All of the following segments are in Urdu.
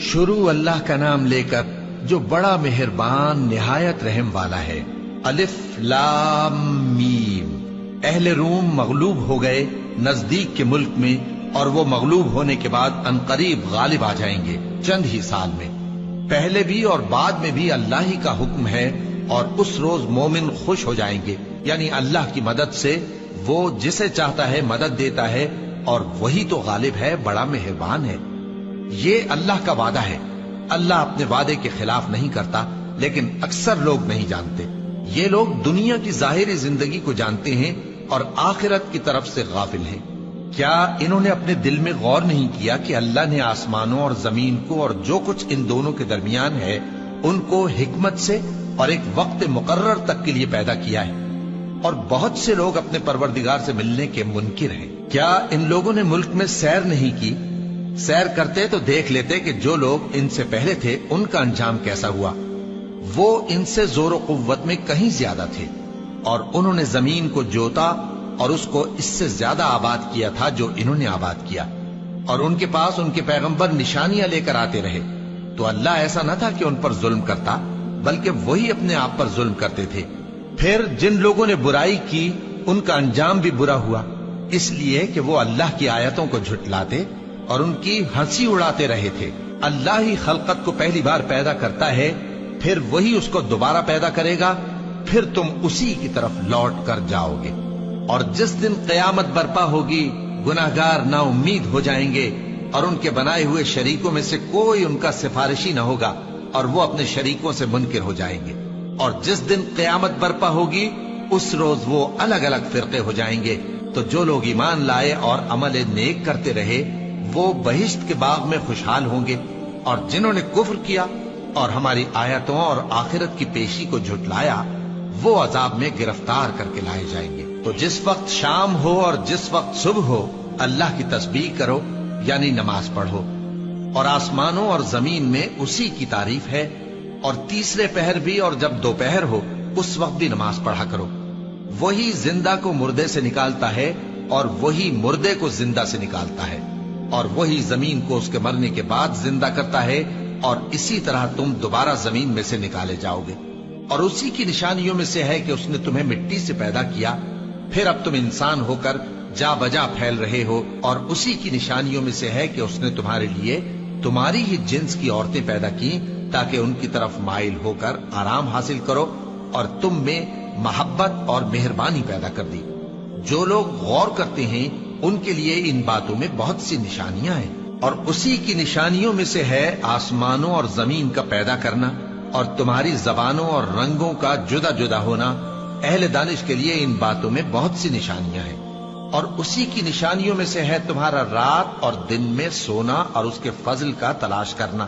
شروع اللہ کا نام لے کر جو بڑا مہربان نہایت رحم والا ہے۔ الف لام میم۔ اہل روم مغلوب ہو گئے نزدیک کے ملک میں، اور وہ مغلوب ہونے کے بعد عنقریب غالب آ جائیں گے چند ہی سال میں۔ پہلے بھی اور بعد میں بھی اللہ ہی کا حکم ہے، اور اس روز مومن خوش ہو جائیں گے، یعنی اللہ کی مدد سے وہ جسے چاہتا ہے مدد دیتا ہے، اور وہی تو غالب ہے، بڑا مہربان ہے۔ یہ اللہ کا وعدہ ہے۔ اللہ اپنے وعدے کے خلاف نہیں کرتا، لیکن اکثر لوگ نہیں جانتے۔ یہ لوگ دنیا کی ظاہری زندگی کو جانتے ہیں اور آخرت کی طرف سے غافل ہیں۔ کیا انہوں نے اپنے دل میں غور نہیں کیا کہ اللہ نے آسمانوں اور زمین کو اور جو کچھ ان دونوں کے درمیان ہے ان کو حکمت سے اور ایک وقت مقرر تک کے لیے پیدا کیا ہے؟ اور بہت سے لوگ اپنے پروردگار سے ملنے کے منکر ہیں۔ کیا ان لوگوں نے ملک میں سیر نہیں کی؟ سیر کرتے تو دیکھ لیتے کہ جو لوگ ان سے پہلے تھے ان کا انجام کیسا ہوا۔ وہ ان سے زور و قوت میں کہیں زیادہ تھے، اور انہوں نے زمین کو جوتا اور اس کو اس سے زیادہ آباد کیا تھا جو انہوں نے آباد کیا، اور ان کے پاس ان کے پیغمبر نشانیاں لے کر آتے رہے۔ تو اللہ ایسا نہ تھا کہ ان پر ظلم کرتا، بلکہ وہی اپنے آپ پر ظلم کرتے تھے۔ پھر جن لوگوں نے برائی کی ان کا انجام بھی برا ہوا، اس لیے کہ وہ اللہ کی آیتوں کو جھٹلاتے اور ان کی ہنسی اڑاتے رہے تھے۔ اللہ ہی خلقت کو پہلی بار پیدا کرتا ہے، پھر وہی اس کو دوبارہ پیدا کرے گا، پھر تم اسی کی طرف لوٹ کر جاؤ گے۔ اور جس دن قیامت برپا ہوگی گناہگار نا امید ہو جائیں گے، اور ان کے بنائے ہوئے شریکوں میں سے کوئی ان کا سفارشی نہ ہوگا، اور وہ اپنے شریکوں سے منکر ہو جائیں گے۔ اور جس دن قیامت برپا ہوگی اس روز وہ الگ الگ فرقے ہو جائیں گے۔ تو جو لوگ ایمان لائے اور عمل نیک کرتے رہے وہ بہشت کے باغ میں خوشحال ہوں گے، اور جنہوں نے کفر کیا اور ہماری آیتوں اور آخرت کی پیشی کو جھٹلایا وہ عذاب میں گرفتار کر کے لائے جائیں گے۔ تو جس وقت شام ہو اور جس وقت صبح ہو اللہ کی تسبیح کرو، یعنی نماز پڑھو، اور آسمانوں اور زمین میں اسی کی تعریف ہے۔ اور تیسرے پہر بھی اور جب دوپہر ہو اس وقت بھی نماز پڑھا کرو۔ وہی زندہ کو مردے سے نکالتا ہے اور وہی مردے کو زندہ سے نکالتا ہے، اور وہی زمین کو اس کے مرنے کے بعد زندہ کرتا ہے، اور اسی طرح تم دوبارہ زمین میں سے نکالے جاؤ گے۔ اور اسی کی نشانیوں میں سے ہے کہ اس نے تمہیں مٹی سے پیدا کیا، پھر اب تم انسان ہو کر جا بجا پھیل رہے ہو۔ اور اسی کی نشانیوں میں سے ہے کہ اس نے تمہارے لیے تمہاری ہی جنس کی عورتیں پیدا کی تاکہ ان کی طرف مائل ہو کر آرام حاصل کرو، اور تم میں محبت اور مہربانی پیدا کر دی۔ جو لوگ غور کرتے ہیں ان کے لیے ان باتوں میں بہت سی نشانیاں ہیں۔ اور اسی کی نشانیوں میں سے ہے آسمانوں اور زمین کا پیدا کرنا، اور تمہاری زبانوں اور رنگوں کا جدا جدا ہونا۔ اہل دانش کے لیے ان باتوں میں بہت سی نشانیاں ہیں۔ اور اسی کی نشانیوں میں سے ہے تمہارا رات اور دن میں سونا اور اس کے فضل کا تلاش کرنا۔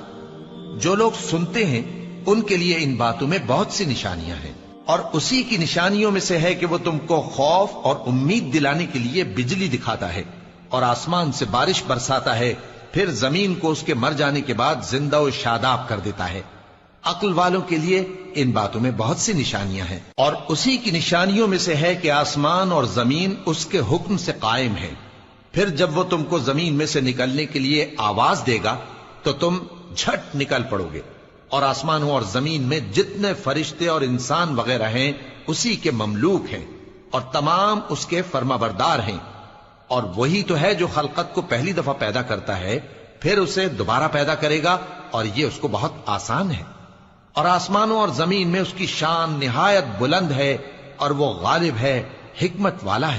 جو لوگ سنتے ہیں ان کے لیے ان باتوں میں بہت سی نشانیاں ہیں۔ اور اسی کی نشانیوں میں سے ہے کہ وہ تم کو خوف اور امید دلانے کے لیے بجلی دکھاتا ہے، اور آسمان سے بارش برساتا ہے، پھر زمین کو اس کے مر جانے کے بعد زندہ و شاداب کر دیتا ہے۔ عقل والوں کے لیے ان باتوں میں بہت سی نشانیاں ہیں۔ اور اسی کی نشانیوں میں سے ہے کہ آسمان اور زمین اس کے حکم سے قائم ہے۔ پھر جب وہ تم کو زمین میں سے نکلنے کے لیے آواز دے گا تو تم جھٹ نکل پڑو گے۔ اور آسمانوں اور زمین میں جتنے فرشتے اور انسان وغیرہ ہیں اسی کے مملوک ہیں، اور تمام اس کے فرما بردار ہیں۔ اور وہی تو ہے جو خلقت کو پہلی دفعہ پیدا کرتا ہے، پھر اسے دوبارہ پیدا کرے گا، اور یہ اس کو بہت آسان ہے۔ اور آسمانوں اور زمین میں اس کی شان نہایت بلند ہے، اور وہ غالب ہے، حکمت والا ہے۔